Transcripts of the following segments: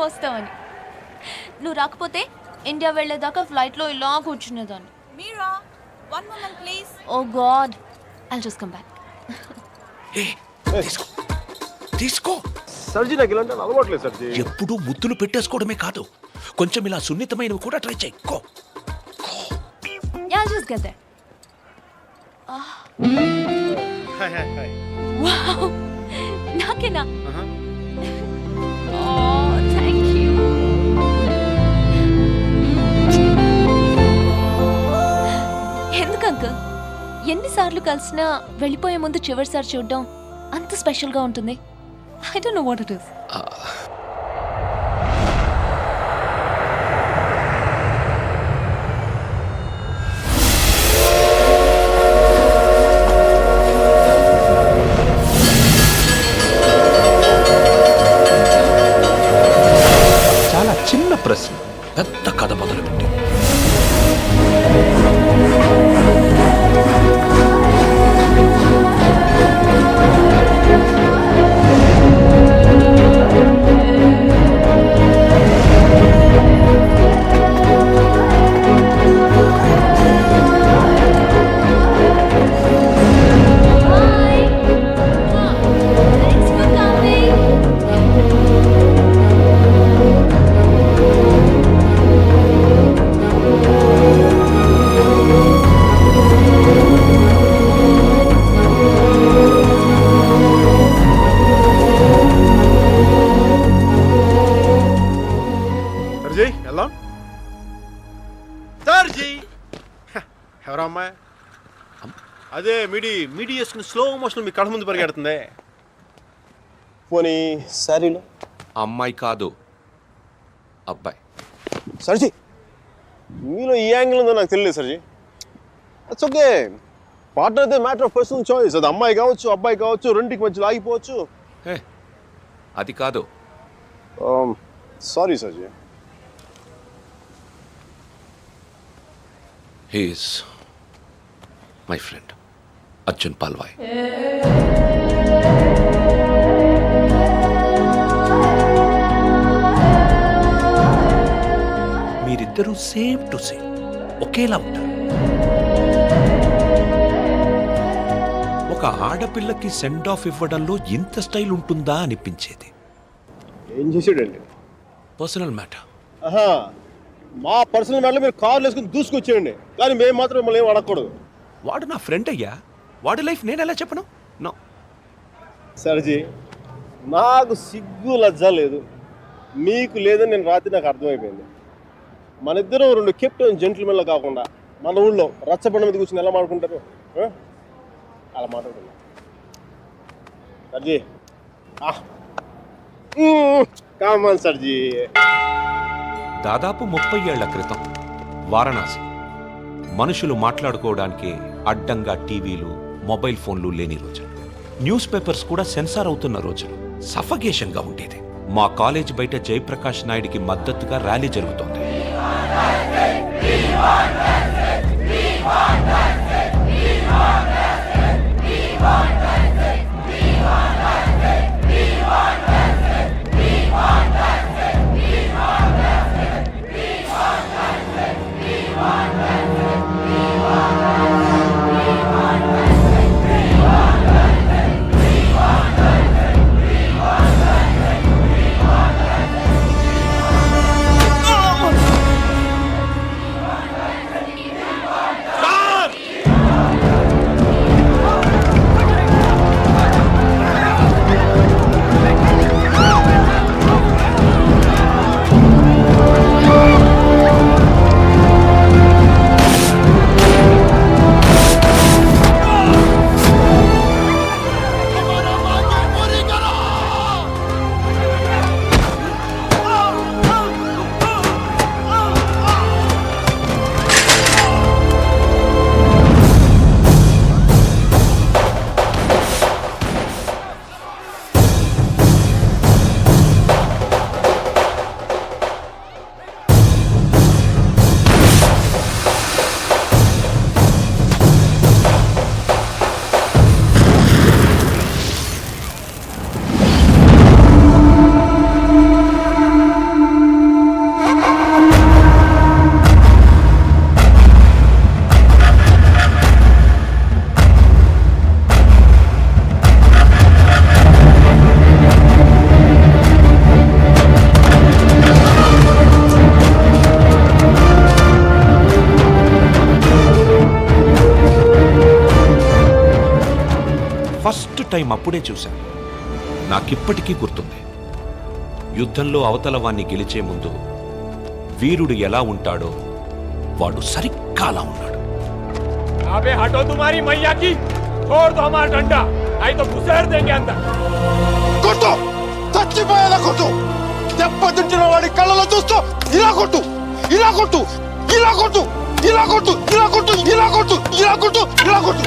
వస్తావని. నువ్వు రాకపోతే ఇండియా వెళ్ళేదాకా ఫ్లైట్లో ఇలా కూర్చునేదాన్ని. Mira, one moment please. Oh god, I'll just come back. తీసుకో తీసుకో. సర్జీ నాకు ఇలాంటి అలవాట్లేదు సర్జీ. ఎప్పుడు ముద్దులు పెట్టేసుకోవడమే కాదు, కొంచెం ఇలా సున్నితమైనవి కూడా ట్రై చేయి. Yeah, I'll just get there. Wow, నాకేనా? Oh thank you. ఎందుకు అంకుల్ ఎన్నిసార్లు కలిసినా వెళ్ళిపోయే ముందు చివరిసారి చూడడం అంత స్పెషల్గా ఉంటుంది? I don't know what it is. చాలా చిన్న ప్రశ్న పెద్ద కథ మొదలుపెట్టి. సర్జీ వెళ్దాం. సర్జీ ఎవరా అమ్మాయి? అదే మిడి వేసుకుని స్లో మోషన్ మీ కళ్ళ ముందు పరిగెడుతుంది. పోనీ సారీలో అమ్మాయి కాదు అబ్బాయి. సర్జీ మీలో ఈ యాంగిల్ ఉందో నాకు తెలియదు సర్జీ. It's okay. పార్ట్నర్ అయితే మ్యాటర్ ఆఫ్ పర్సనల్ చాయిస్. అది అమ్మాయి కావచ్చు అబ్బాయి కావచ్చు, రెండింటికి మధ్యలో ఆగిపోవచ్చు. అది కాదు. సారీ సర్జీ. He is my friend Arjun Palvai. మీరిద్దరూ సేమ్ టు సేమ్ ఒకేలా ఉంటారు. ఒక ఆడపిల్లకి సెండ్ ఆఫ్ ఇవ్వడంలో ఇంత స్టైల్ ఉంటుందా అనిపించేది. ఏం చేసాడండి? Personal matter. మా పర్సనల్ మ్యాటర్లో మీరు కార్లు వేసుకుని దూసుకొచ్చేయండి, కానీ మేము మాత్రం మిమ్మల్ని ఏం అడగకూడదు. వాడు నా ఫ్రెండ్ అయ్యా, వాడి లైఫ్ నేను ఎలా చెప్పను? నో సర్జీ, నాకు సిగ్గు లజ్జ లేదు, మీకు లేదని నేను రాత్రి నాకు అర్థమైపోయింది. మన ఇద్దరం రెండు కెప్టెన్ జెంట్లమెన్లో కాకుండా మన ఊళ్ళో రచ్చబండ మీద కూర్చొని ఎలా మాట్లాడుకుంటారు అలా మాట్లాడుకున్నాం. సర్జీ కామన్ సర్జీ. దాదాపు 30 ఏళ్ల క్రితం వారణాసి మనుషులు మాట్లాడుకోవడానికి అడ్డంగా టీవీలు మొబైల్ ఫోన్లు లేని రోజులు, న్యూస్ పేపర్స్ కూడా సెన్సార్ అవుతున్న రోజులు. సఫగేషన్గా ఉండేది. మా కాలేజ్ బయట జయప్రకాష్ నాయుడికి మద్దతుగా ర్యాలీ జరుగుతోంది. ఫస్ట్ టైం అప్పుడే చూశాను. నాకిప్పటికీ గుర్తుంది. యుద్ధంలో అవతల వాణ్ణి గెలిచే ముందు వీరుడు ఎలా ఉంటాడో వాడు సరిగ్గా అలా ఉన్నాడు. अबे हटो तुम्हारी मैया की, छोड़ दो हमारा डंडा, नहीं तो घुसेड़ देंगे अंदर. కొట్టు, చచ్చిపోయేలా కొట్టు. దెబ్బతింటున్న వాడి కళ్ళలో చూస్తూ ఇలా కొట్టు, ఇలా కొట్టు, ఇలా కొట్టు, ఇలా కొట్టు, ఇలా కొట్టు, ఇలా కొట్టు, ఇలా కొట్టు, ఇలా కొట్టు.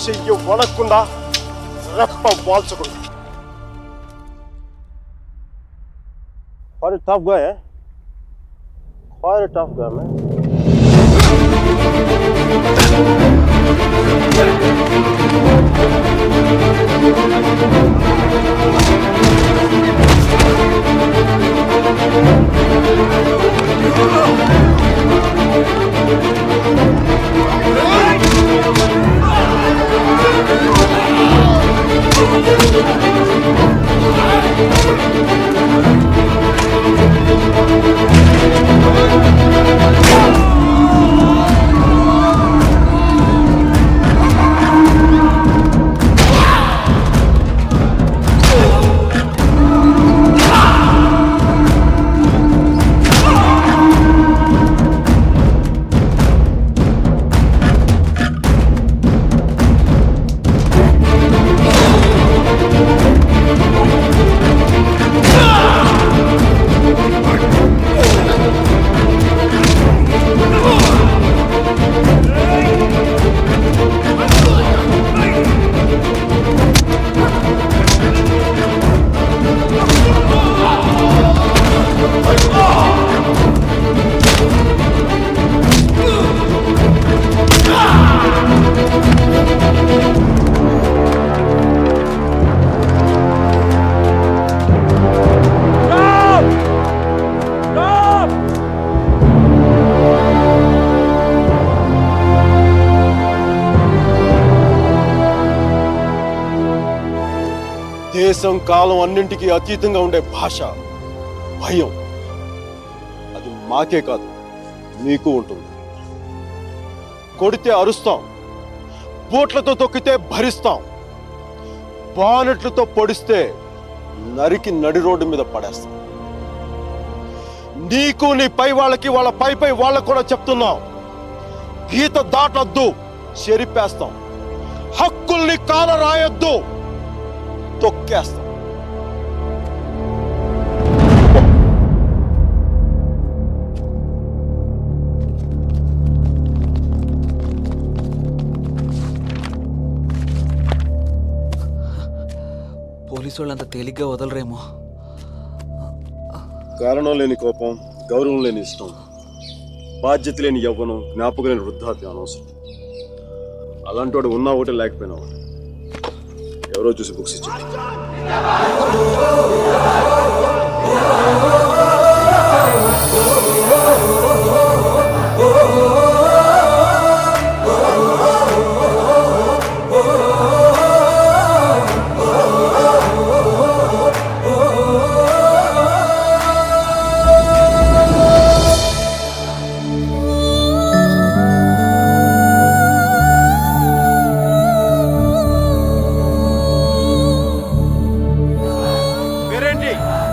చెయ్యి వడకుండా, రెప్ప వాల్చకుండా. Quite a tough guy, eh? Quite a tough guy, man. దేశం కాలం అన్నింటికీ అతీతంగా ఉండే భాష భయం, అది మాకే కాదు మీకు ఉంటుంది. కొడితే అరుస్తాం, బూట్లతో తొక్కితే భరిస్తాం, బానెట్లతో పొడిస్తే నరికి నడి రోడ్డు మీద పడేస్తాం. నీకు నీ పై వాళ్ళకి వాళ్ళ పై వాళ్ళకు కూడా చెప్తున్నాం, గీత దాటొద్దు, చెరిపేస్తాం. హక్కుల్ని కాల రాయొద్దు, తొక్కేస్తాం. పోలీసు వాళ్ళు అంత తేలిగ్గా వదలరేమో. కారణం లేని కోపం, గౌరవం లేని ఇష్టం, బాధ్యత లేని యవ్వనం, జ్ఞాపకం లేని వృద్ధాప్యం అనవసరం. అలాంటి వాడు ఉన్నా ఒకటి లేకపోయినా ఒకటి. ఎవరో చూసి బుక్స్ ఇచ్చారు.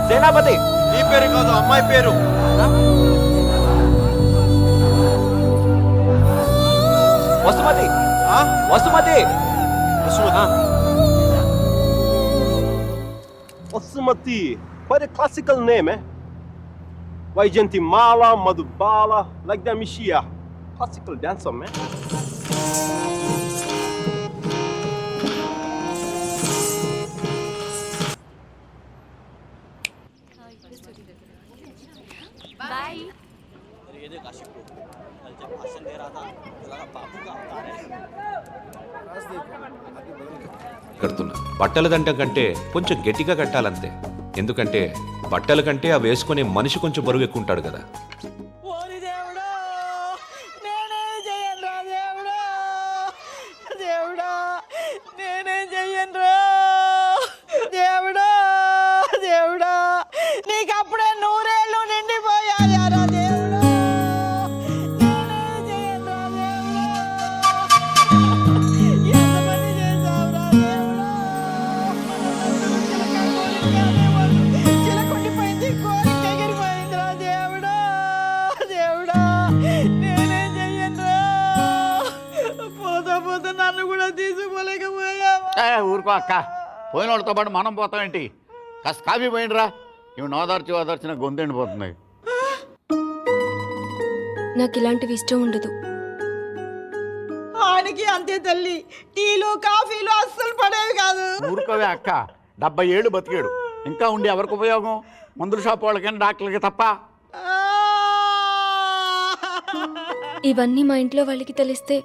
సేనాపతి, నీ పేరు కాదు, అమ్మాయి పేరు. Vasumathi. Vasumathi. Vasumathi, quite a classical name, eh? Vaijantimala, Madhubala, like that Mishia. Classical dancer, man. కడుతున్నా. బట్టల దండం కంటే కొంచెం గట్టిగా కట్టాలంతే. ఎందుకంటే బట్టల కంటే ఆ వేసుకునే మనిషి కొంచెం బరువు ఎక్కువ ఉంటాడు కదా. లేకపోతే నన్ను కూడా తీసుకోలేకపోయావా? ఊరుకో అక్క, పోయిన వాళ్ళతో పాటు మనం పోతామేంటి? కాస్త కాఫీ పోయిండ్రా. ఇవి నోదార్చి ఓదార్చిన గొంతెండిపోతుంది. నాకు ఇలాంటివి ఇష్టం ఉండదు. ఆయనకి అంతే తల్లి, టీలు కాఫీలు అస్సలు పడేవి కాదు. ఊరుకోవే అక్క, 70 ఏళ్ళు బతికాడు. ఇంకా ఉండి ఎవరికి ఉపయోగం? మందుల షాప్ వాళ్ళకైనా డాక్టర్లకి తప్ప. ఇవన్నీ మా ఇంట్లో వాళ్ళకి తెలిస్తే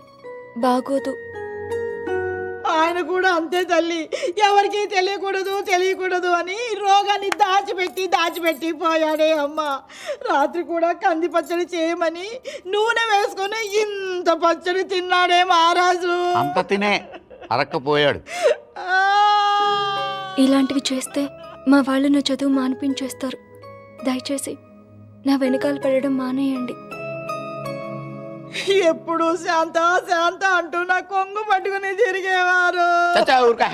బాగోదు. ఆయన కూడా అంతే తల్లి, ఎవరికి తెలియకూడదు అని రోగాన్ని దాచిపెట్టి పోయాడే అమ్మ. రాత్రి కూడా కంది పచ్చడి చేయమని నూనె వేసుకొని ఇంత పచ్చడి తిన్నాడే మహారాజు. అంత తినే అరక్కపోయాడు. ఇలాంటివి చేస్తే మా వాళ్ళు నా చదువు మానిపించేస్తారు. దయచేసి నా వెనకాల పడడం మానేయండి. ఎప్పుడు శాంత అంటూ నా కొంగు పట్టుకుని తిరిగేవారు. ఊరుకా,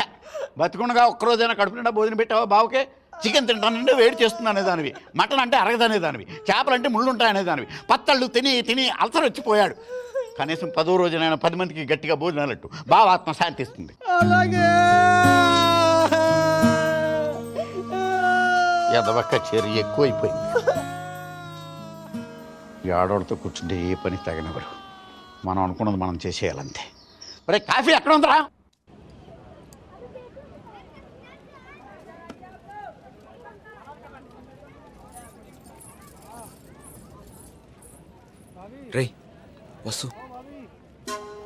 బతుకుండగా ఒక్కరోజైనా కడుపు నిండా భోజనం పెట్టావా బావుకే? చికెన్ తింటానంటే వేడి చేస్తుంది అనేదానివి, మటన్ అంటే అరగదనేదానివి, చేపలంటే ముళ్ళు ఉంటాయనేదానివి. పత్తళ్ళు తిని అల్సర్ వచ్చిపోయాడు. కనీసం 10వ రోజునైనా 10 మందికి గట్టిగా భోజనాలట్టు బావ ఆత్మ శాంతిస్తుంది. అలాగే ఎదవక్క చేరి ఎక్కువైపోయింది. ఈ ఆడవాళ్ళతో కూర్చుంటే ఏ పని తగినవరు. మనం అనుకున్నది మనం చేసేయాలంతే. మరి కాఫీ ఎక్కడ ఉందరా? రే వసు,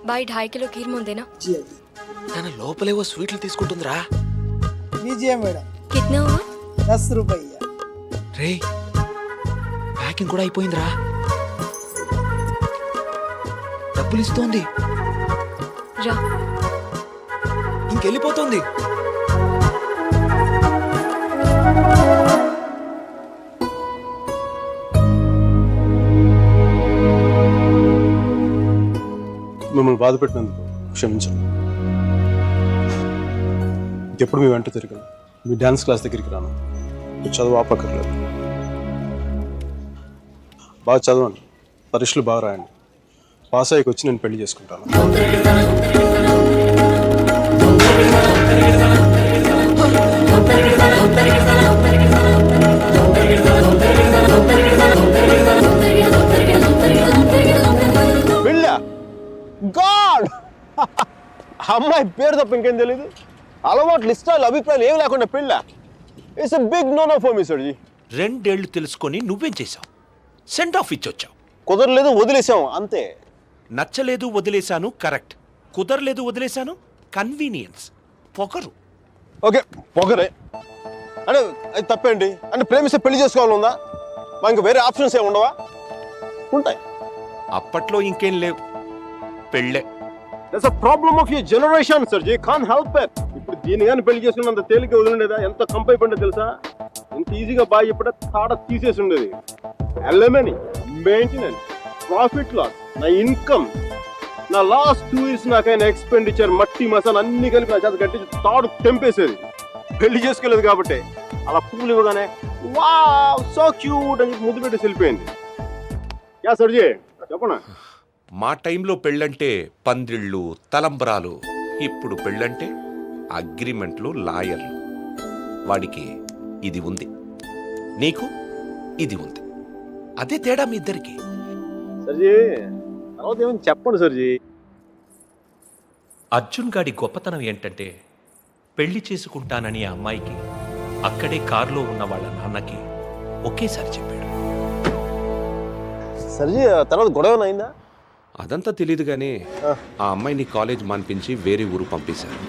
బాయ్ 2.5 కిలో ఖీర్ ముందేనా? తన లోపలేవో స్వీట్లు తీసుకుంటుందిరా. కిట్నా హువా? 10 రూపాయలు. రే ప్యాకింగ్ కూడా అయిపోయిందిరా. డబ్బులు ఇస్తోంది, రా. ఇంకెళ్ళిపోతుంది. మిమ్మల్ని బాధ పెట్టినందుకు క్షమించండి. ఇంకెప్పుడు మీ వెంట తిరగను. మీ డ్యాన్స్ క్లాస్ దగ్గరికి రాను. చదువు ఆపక్కర్లేదు. బాగా చదవండి, పరీక్షలు బాగా రాయండి. పాస్ అయ్యకి వచ్చి నేను పెళ్లి చేసుకుంటాను. పెళ్ళా? గాడ్, అమ్మాయి పేరు తప్ప ఇంకేం తెలీదు. అలవాట్లు, ఇష్టాలు, అభిప్రాయాలు ఏమి లేకుండా పెళ్ళా? It's a big no no for me సర్జీ. 2 ఏళ్ళు తెలుసుకొని నువ్వేం చేశావు? సెండ్ ఆఫ్ ఇచ్చొచ్చావు. కుదరలేదు, వదిలేసాం అంతే. నచ్చలేదు, వదిలేశాను, కరెక్ట్. కుదరలేదు, వదిలేశాను, కన్వీనియన్స్, పొగరు. ఓకే, పొగరే అంటే అది తప్పేంటి? అంటే ప్రేమిస్తే పెళ్లి చేసుకోవాలనుందా? మా ఇంకా వేరే ఆప్షన్స్ ఏమి ఉండవా? ఉంటాయి. అప్పట్లో ఇంకేం లేవు, పెళ్ళే. That's a problem of your generation sir. You can't help it. ఇప్పుడు దీని కానీ పెళ్లి చేసుకున్నంత తేలిక వదిలిండేదా? ఎంత కంపైపోయిందో తెలుసా? ఎంత ఈజీగా బాగా ఇప్పుడు తాడ తీసేసి ఉండేది. ఎల్ఎంఎని, మెయింటెనెన్స్, ప్రాఫిట్ లాస్, నా ఇన్కమ్, నా లాస్ట్ 2 years నాకైనా ఎక్స్పెండిచర్, మట్టి మసాలా అన్ని కలిపి నా చేత కట్టి తాడు తెంపేసేది. పెళ్లి చేసుకోలేదు కాబట్టి అలా పువ్వులు ఇవ్వగానే వావ్ సో క్యూట్ అని ముద్దు పెట్టి వెళ్ళిపోయింది. యా సర్జీ చెప్పనా? మా టైంలో పెళ్ళంటే పందిళ్ళు, తలంబరాలు. ఇప్పుడు పెళ్ళంటే అగ్రిమెంట్లు, లాయర్లు. వాడికి ఇది ఉంది, నీకు ఇది ఉంది. అదే తేడా మీ ఇద్దరికి. సర్జీ తర్వాత ఏమని చెప్పండి సర్జీ. అర్జున్ గాడి గొప్పతనం ఏంటంటే పెళ్లి చేసుకుంటానని ఆ అమ్మాయికి అక్కడే కారులో ఉన్న వాళ్ళ నాన్నకి ఒకేసారి చెప్పాడు. సర్జీ తర్వాత గొడవ అయిందా? అదంతా తెలియదు కానీ ఆ అమ్మాయిని కాలేజ్ మాన్పించి వేరే ఊరు పంపేశారు.